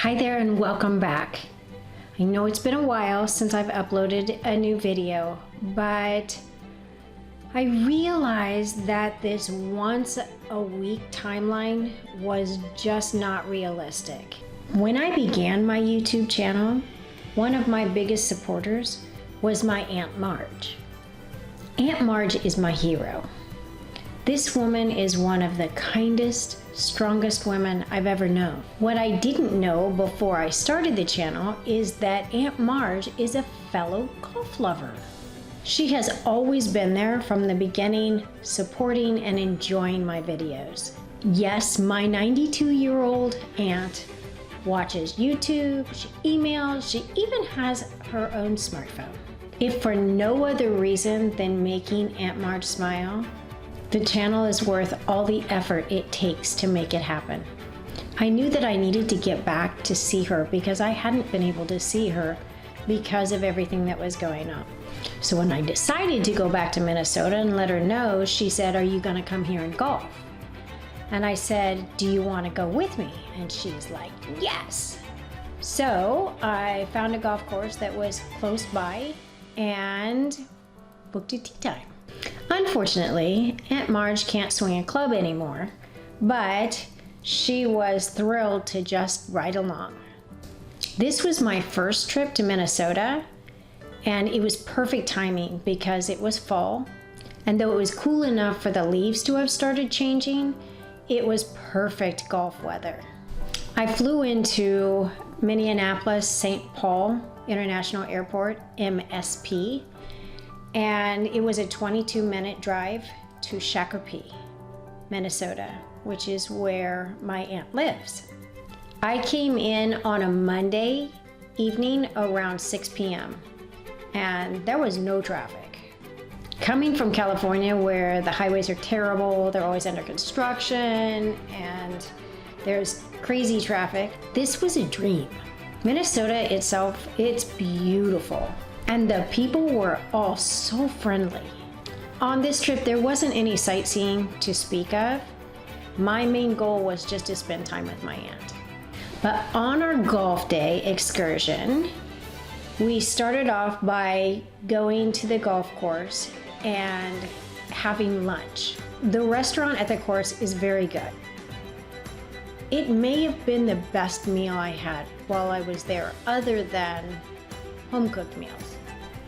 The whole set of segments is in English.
Hi there and welcome back. I know it's been a while since I've uploaded a new video, but I realized that this once a week timeline was just not realistic. When I began my YouTube channel, one of my biggest supporters was my Aunt Marge. Aunt Marge is my hero. This woman is one of the kindest, strongest women I've ever known. What I didn't know before I started the channel is that Aunt Marge is a fellow golf lover. She has always been there from the beginning, supporting and enjoying my videos. Yes, my 92-year-old aunt watches YouTube, she emails, she even has her own smartphone. If for no other reason than making Aunt Marge smile, the channel is worth all the effort it takes to make it happen. I knew that I needed to get back to see her because I hadn't been able to see her because of everything that was going on. So when I decided to go back to Minnesota and let her know, she said, "Are you gonna come here and golf?" And I said, "Do you wanna go with me?" And she's like, "Yes." So I found a golf course that was close by and booked a tee time. Unfortunately, Aunt Marge can't swing a club anymore, but she was thrilled to just ride along. This was my first trip to Minnesota, and it was perfect timing because it was fall, and though it was cool enough for the leaves to have started changing, it was perfect golf weather. I flew into Minneapolis-St. Paul International Airport, MSP, and it was a 22-minute drive to Shakopee, Minnesota, which is where my aunt lives. I came in on a Monday evening around 6 p.m. and there was no traffic. Coming from California where the highways are terrible, they're always under construction, and there's crazy traffic, this was a dream. Minnesota itself, it's beautiful. And the people were all so friendly. On this trip, there wasn't any sightseeing to speak of. My main goal was just to spend time with my aunt. But on our golf day excursion, we started off by going to the golf course and having lunch. The restaurant at the course is very good. It may have been the best meal I had while I was there, other than home-cooked meals.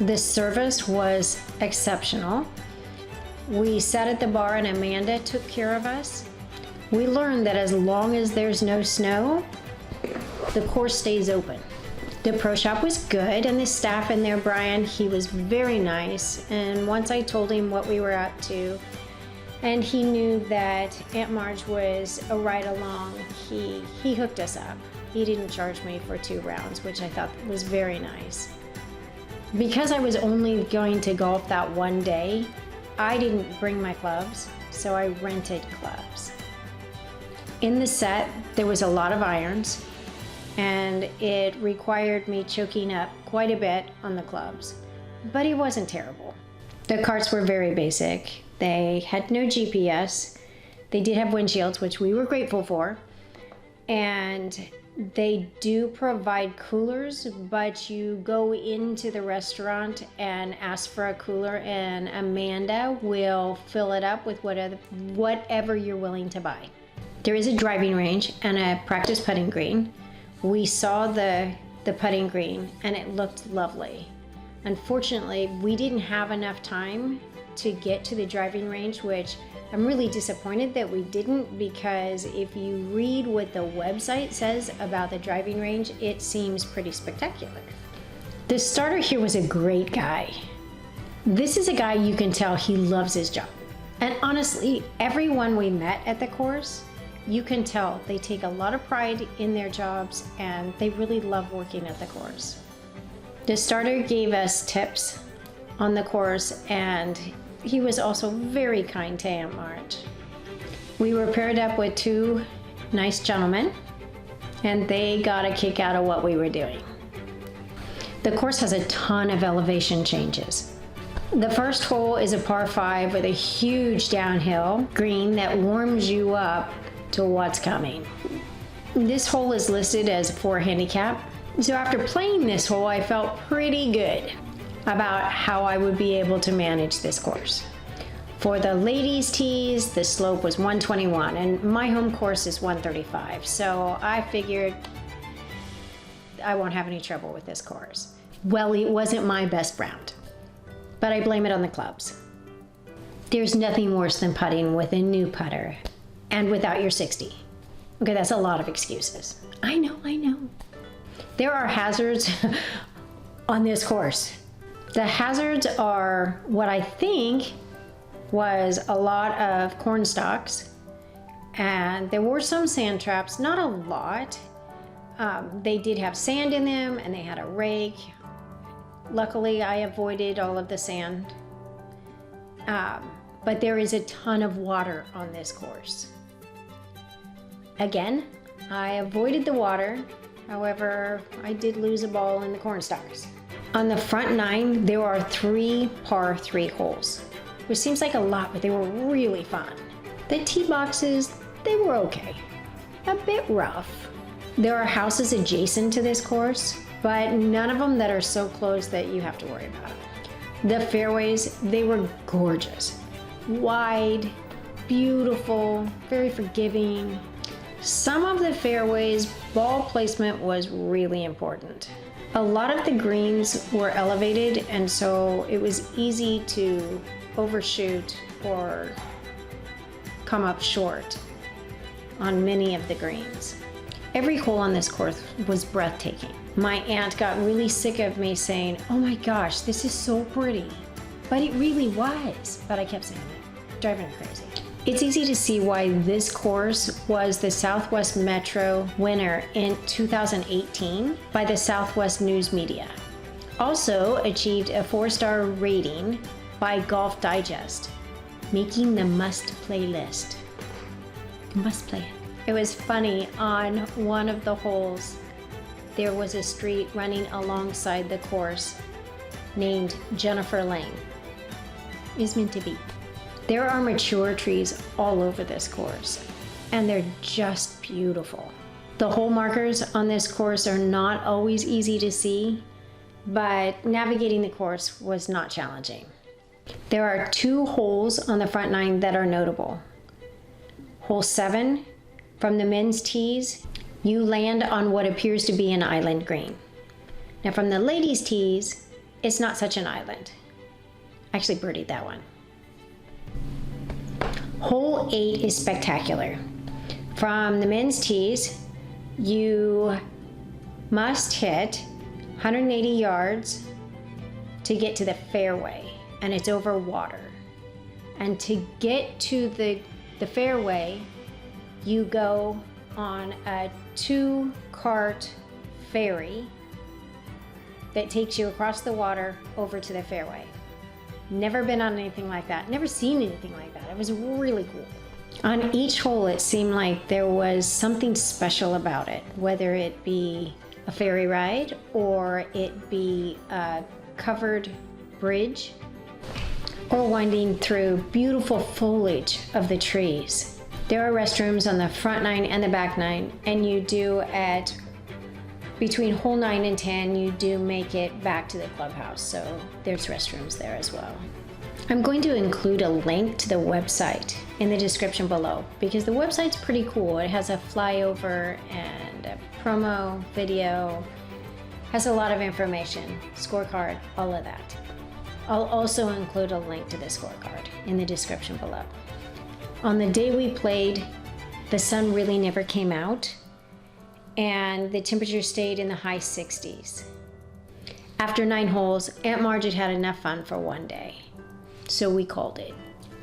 The service was exceptional. We sat at the bar and Amanda took care of us. We learned that as long as there's no snow, the course stays open. The pro shop was good, and the staff in there, Brian, he was very nice. And once I told him what we were up to, and he knew that Aunt Marge was a ride along, he hooked us up. He didn't charge me for 2 rounds, which I thought was very nice. Because I was only going to golf that one day, I didn't bring my clubs, so I rented clubs. In the set, there was a lot of irons, and it required me choking up quite a bit on the clubs, but it wasn't terrible. The carts were very basic. They had no GPS. They did have windshields, which we were grateful for, and they do provide coolers, but you go into the restaurant and ask for a cooler, and Amanda will fill it up with whatever you're willing to buy. There is a driving range and a practice putting green. We saw the putting green and it looked lovely. Unfortunately, we didn't have enough time to get to the driving range, which I'm really disappointed that we didn't, because if you read what the website says about the driving range, it seems pretty spectacular. The starter here was a great guy. This is a guy you can tell he loves his job. And honestly, everyone we met at the course, you can tell they take a lot of pride in their jobs and they really love working at the course. The starter gave us tips on the course, and he was also very kind to Aunt Marge. We were paired up with 2 nice gentlemen, and they got a kick out of what we were doing. The course has a ton of elevation changes. The first hole is a par 5 with a huge downhill green that warms you up to what's coming. This hole is listed as 4 handicap. So after playing this hole, I felt pretty good about how I would be able to manage this course. For the ladies' tees, the slope was 121, and my home course is 135. So I figured I won't have any trouble with this course. Well, it wasn't my best round, but I blame it on the clubs. There's nothing worse than putting with a new putter and without your 60. Okay, that's a lot of excuses. I know. There are hazards on this course. The hazards are what I think was a lot of corn stalks, and there were some sand traps, not a lot. They did have sand in them, and they had a rake. Luckily, I avoided all of the sand. But there is a ton of water on this course. Again, I avoided the water. However, I did lose a ball in the corn stalks. On the front 9, there are 3 par 3 holes, which seems like a lot, but they were really fun. The tee boxes, they were okay. A bit rough. There are houses adjacent to this course, but none of them that are so close that you have to worry about it. The fairways, they were gorgeous. Wide, beautiful, very forgiving. Some of the fairways, ball placement was really important. A lot of the greens were elevated, and so it was easy to overshoot or come up short on many of the greens. Every hole on this course was breathtaking. My aunt got really sick of me saying, "Oh my gosh, this is so pretty." But it really was. But I kept saying it, driving her crazy. It's easy to see why this course was the Southwest Metro winner in 2018 by the Southwest News Media. Also achieved a 4-star rating by Golf Digest, making the must-play list. Must play it. It was funny, on one of the holes, there was a street running alongside the course named Jennifer Lane. It's meant to be. There are mature trees all over this course, and they're just beautiful. The hole markers on this course are not always easy to see, but navigating the course was not challenging. There are 2 holes on the front 9 that are notable. Hole 7, from the men's tees, you land on what appears to be an island green. Now from the ladies' tees, it's not such an island. I actually birdied that one. Hole 8 is spectacular. From the men's tees, you must hit 180 yards to get to the fairway, and it's over water. And to get to the fairway, you go on a 2-cart ferry that takes you across the water over to the fairway. Never been on anything like that. Never seen anything like that. It was really cool. On each hole, it seemed like there was something special about it, whether it be a ferry ride or it be a covered bridge or winding through beautiful foliage of the trees. There are restrooms on the front 9 and the back 9, and you do at between hole 9 and 10, you do make it back to the clubhouse, so there's restrooms there as well. I'm going to include a link to the website in the description below because the website's pretty cool. It has a flyover and a promo video, has a lot of information, scorecard, all of that. I'll also include a link to the scorecard in the description below. On the day we played, the sun really never came out, and the temperature stayed in the high 60s. After 9 holes, Aunt Marge had enough fun for one day, so we called it.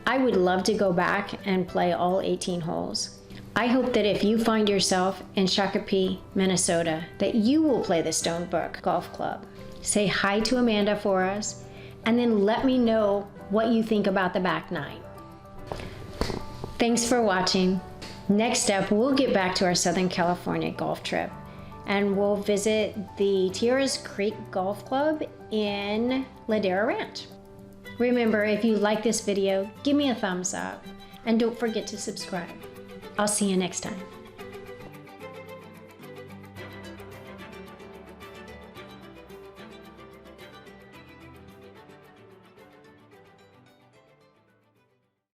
I would love to go back and play all 18 holes. I hope that if you find yourself in Shakopee, Minnesota, that you will play the Stonebrook Golf Club. Say hi to Amanda for us, and then let me know what you think about the back 9. Thanks for watching. Next up, we'll get back to our Southern California golf trip, and we'll visit the Tierras Creek Golf Club in Ladera Ranch. Remember, if you like this video, give me a thumbs up, and don't forget to subscribe. I'll see you next time.